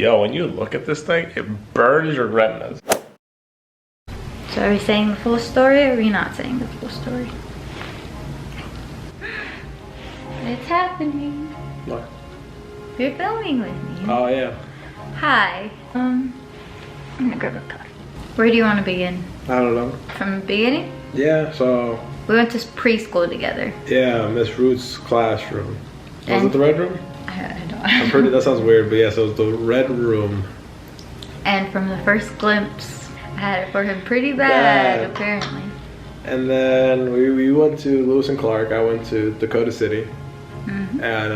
Yo, when you look at this thing, it burns your retinas. So are we saying the full story or are we not saying the full story? It's happening. What? You're filming with me. Oh, yeah. Hi. I'm gonna grab a cup. Where do you want to begin? I don't know. From the beginning? Yeah, so... We went to preschool together. Yeah, Miss Ruth's classroom. Was it the red room? I don't I'm pretty, that sounds weird, but yeah, so it was the red room. And from the first glimpse, I had it for him pretty bad, apparently. And then we went to Lewis and Clark. I went to Dakota City. And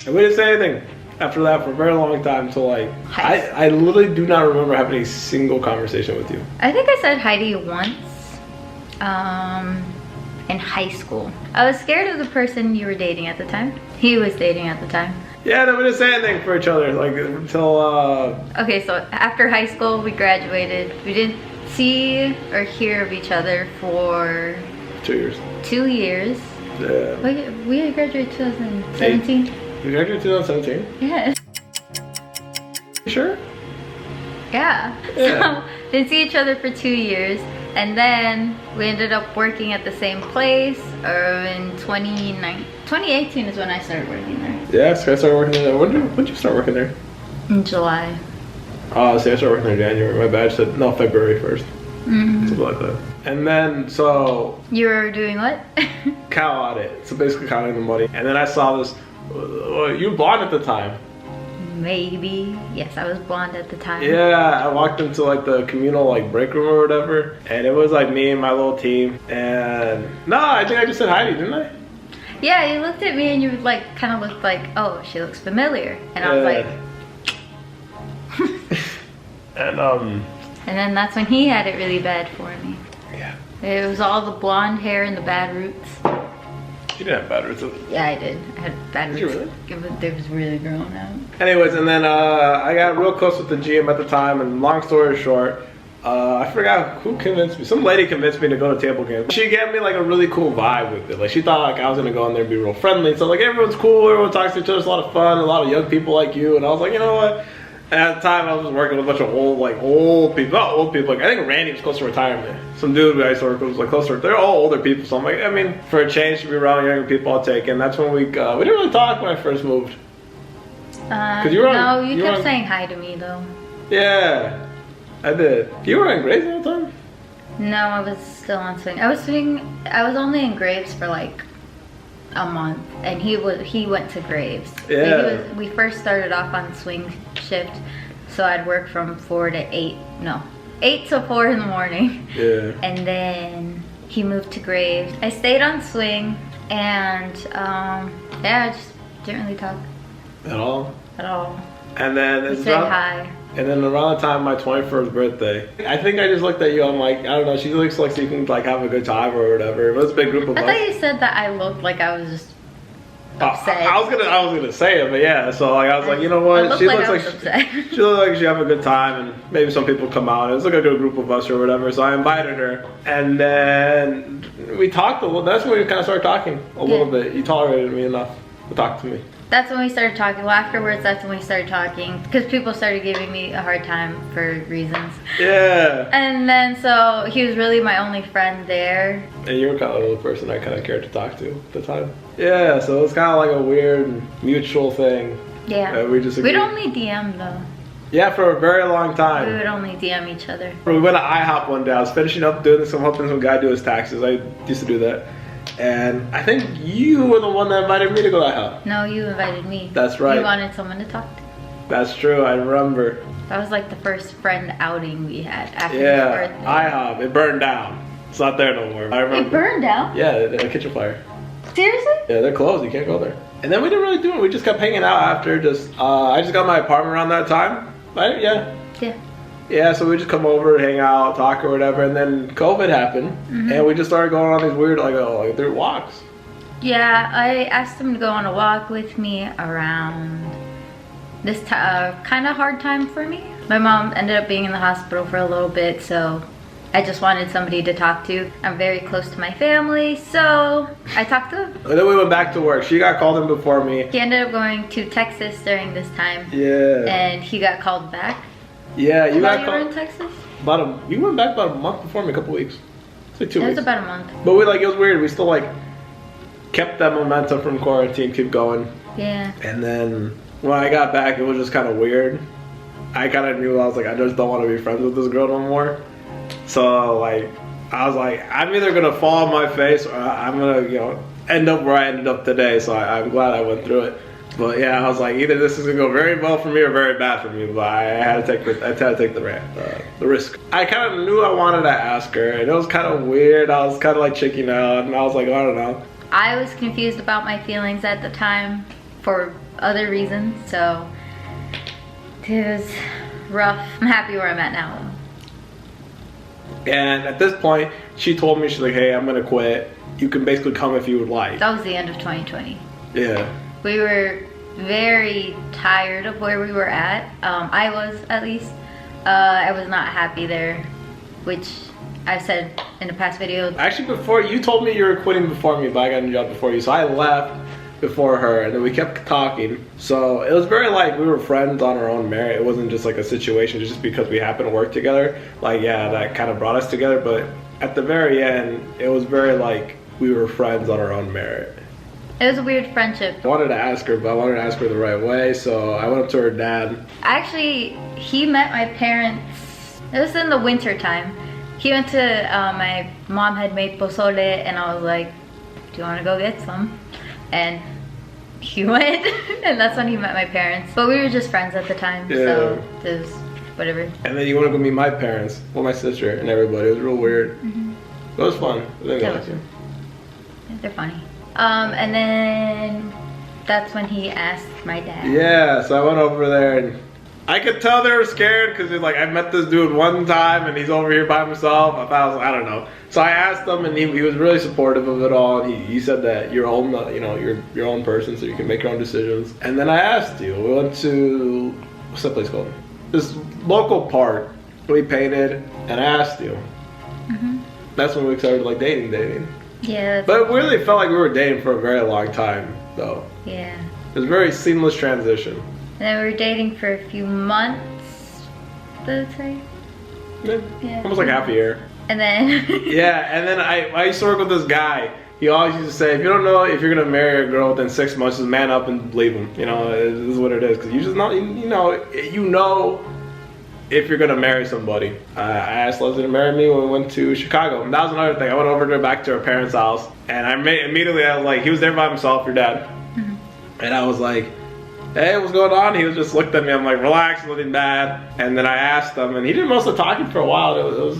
we didn't say anything after that for a very long time until like, I literally do not remember having a single conversation with you. I think I said hi to you once in high school. I was scared of the person you were dating at the time. He was dating at the time. Yeah, then we didn't say anything for each other, like until Okay, so after high school, we graduated. We didn't see or hear of each other for 2 years. 2 years. Yeah. We graduated 2017. You graduated 2017? Yes. You sure? Yeah. So didn't see each other for 2 years, and then we ended up working at the same place in 2018 is when I started working there. Yeah, so I started working there. When did you start working there? In July. Oh, see, I started working there in January. My badge said, no, February 1st. Something like that. And then, so... You were doing what? Cow audit. So basically counting the money. And then I saw this... you were blonde at the time. Maybe. Yes, I was blonde at the time. Yeah, I walked into like the communal like break room or whatever. And it was like me and my little team. And... No, I think I just said hi to you, didn't I? Yeah, you looked at me and you like kind of looked like, oh, she looks familiar. And I was like... And then that's when he had it really bad for me. Yeah. It was all the blonde hair and the bad roots. You didn't have bad roots. Yeah, I did. I had bad roots. Did you really? It was really grown out. Anyways, and then I got real close with the GM at the time, and long story short, I forgot who convinced me. Some lady convinced me to go to table games. She gave me like a really cool vibe with it. Like she thought like I was gonna go in there and be real friendly. So like everyone's cool, everyone talks to each other, it's a lot of fun, a lot of young people like you. And I was like, you know what? And at the time I was just working with a bunch of old people, not old people. Like I think Randy was close to retirement. Some dude who I used to work with was like close to. They're all older people. So I'm like, I mean, for a change to be around younger people, I'll take. And that's when we didn't really talk when I first moved. Cause you were no, you kept saying hi to me though. Yeah, I did. You were in Graves at the time? No, I was still on swing. I was only in Graves for like a month, and he went to Graves. Yeah. So we first started off on swing shift, so I'd work from 8 to 4 in the morning. Yeah. And then he moved to Graves. I stayed on swing, and yeah, I just didn't really talk. At all? At all. And then we said hi. And then around the time of my 21st birthday, I think I just looked at you, I'm like, I don't know, she looks like you can like have a good time or whatever. It was a big group of us. I thought you said that I looked like I was just upset. I was gonna say it, but yeah, so like I was like, you know what? She looks like she have a good time, and maybe some people come out. It was like a good group of us or whatever. So I invited her, and then we talked a little. That's when we kind of started talking a little bit. You tolerated me enough to talk to me. That's when we started talking. Well, afterwards, that's when we started talking, because people started giving me a hard time for reasons. Yeah. And then so he was really my only friend there. And you were kind of the only person I kind of cared to talk to at the time. Yeah, so it was kind of like a weird mutual thing. Yeah. We'd only DM though. Yeah, for a very long time. We would only DM each other. We went to IHOP one day. I was finishing up doing this. I'm helping some guy do his taxes. I used to do that. And I think you were the one that invited me to go to IHOP. No, you invited me. That's right. You wanted someone to talk to. That's true, I remember. That was like the first friend outing we had after his birthday. IHOP, it burned down. It's not there no more. I remember. It burned down? Yeah, the kitchen fire. Seriously? Yeah, they're closed, you can't go there. And then we didn't really do it, we just kept hanging out after. I just got my apartment around that time. Right? Yeah. Yeah, so we just come over, hang out, talk or whatever, and then COVID happened, and we just started going on these weird, like through walks. Yeah, I asked him to go on a walk with me around this kind of hard time for me. My mom ended up being in the hospital for a little bit, so I just wanted somebody to talk to. I'm very close to my family, so I talked to him. And then we went back to work. She got called in before me. He ended up going to Texas during this time. Yeah. And he got called back. Yeah, you got While you were called. in Texas? You went back about a month before me, a couple weeks. It's like 2 weeks. It was about a month. But it was weird. We still like kept that momentum from quarantine, keep going. Yeah. And then when I got back, it was just kind of weird. I kind of knew, I was like, I just don't want to be friends with this girl no more. So like, I was like, I'm either gonna fall on my face or I'm gonna, end up where I ended up today. So I'm glad I went through it. But yeah, I was like, either this is gonna go very well for me or very bad for me. But I had to take the risk. I kind of knew I wanted to ask her, and it was kind of weird. I was kind of like checking out, and I was like, I don't know. I was confused about my feelings at the time for other reasons, so it was rough. I'm happy where I'm at now. And at this point, she told me, she's like, hey, I'm gonna quit. You can basically come if you would like. That was the end of 2020. Yeah. We were very tired of where we were at. I was, at least. I was not happy there, which I've said in the past videos. Actually, before, you told me you were quitting before me, but I got a new job before you. So I left before her, and then we kept talking. So it was very like we were friends on our own merit. It wasn't just like a situation just because we happened to work together. Like, yeah, that kind of brought us together. But at the very end, it was very like we were friends on our own merit. It was a weird friendship. I wanted to ask her, but I wanted to ask her the right way. So I went up to her dad. Actually, he met my parents. It was in the winter time. He went to, my mom had made pozole, and I was like, do you want to go get some? And he went, and that's when he met my parents. But we were just friends at the time, so it was whatever. And then you want to go meet my parents, well, my sister and everybody. It was real weird. It was fun. Yeah, they're funny. And then that's when he asked my dad. Yeah, so I went over there, and I could tell they were scared because he's like, I met this dude one time and he's over here by himself. I don't know. So I asked him, and he was really supportive of it all. And he said that you're own, you're your own person, so you can make your own decisions. And then I asked you. We went to, what's that place called? This local park. We painted, and I asked you. That's when we started like dating. Yeah. But it really felt like we were dating for a very long time, though. Yeah. It was a very seamless transition. And then we were dating for a few months, let's say. Yeah. Almost like half a year. And then yeah, and then I used to work with this guy. He always used to say, if you don't know if you're gonna marry a girl within 6 months, just man up and leave him. This is what it is, because you just know, you know if you're gonna marry somebody. I asked Lesley to marry me when we went to Chicago, and that was another thing. I went over to back to her parents' house, and immediately I was like, he was there by himself, your dad, and I was like, hey, what's going on? He was just looked at me. I'm like, relax, nothing bad. And then I asked him, and he did most of the talking for a while. It was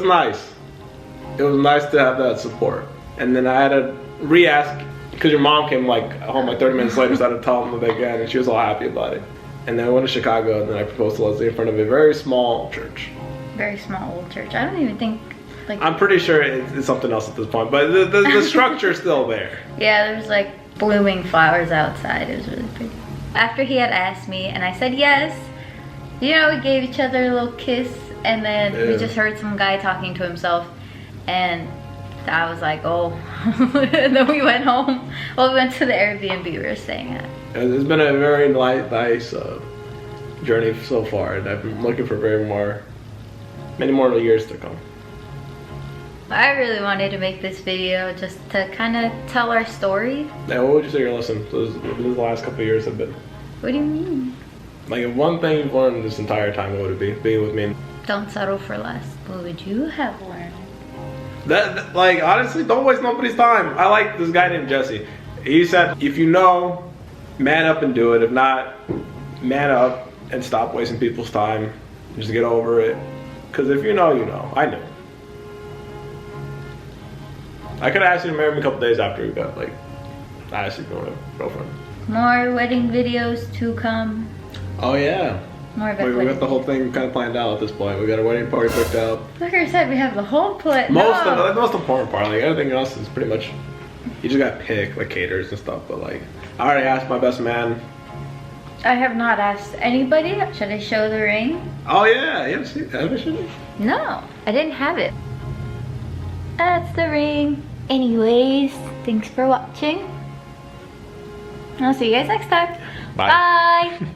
nice. It was nice to have that support. And then I had to re-ask, because your mom came home 30 minutes later, so I had to tell him again, and she was all happy about it. And then I went to Chicago, and then I proposed to Lesley in front of a very small church. Very small old church. I don't even think, I'm pretty sure it's something else at this point, but the structure's still there. Yeah, there's blooming flowers outside. It was really pretty. After he had asked me, and I said yes, we gave each other a little kiss, and then we just heard some guy talking to himself, and I was like, oh. And then we went home. Well, we went to the Airbnb we were staying at. It's been a very nice journey so far, and I've been looking for many more years to come. I really wanted to make this video just to kind of tell our story. Now, what would you say your lesson these last couple of years have been? What do you mean? If one thing you've learned this entire time, what would it be? Being with me. Don't settle for less. What would you have learned? That honestly, don't waste nobody's time. I like this guy named Jesse. He said, if you know, man up and do it. If not, man up and stop wasting people's time. Just get over it. Because if you know, you know. I knew. I could have asked you to marry me a couple days after we got I asked you to be my girlfriend. More wedding videos to come. Oh yeah. More of it. We got the whole thing kind of planned out at this point. We got a wedding party booked out. Like I said, we have the whole plan. The most important part. Everything else is pretty much, you just got to pick caterers and stuff. But I already asked my best man. I have not asked anybody. Should I show the ring? Oh yeah, you haven't seen that, have you? No, I didn't have it. That's the ring. Anyways, thanks for watching. I'll see you guys next time. Bye. Bye.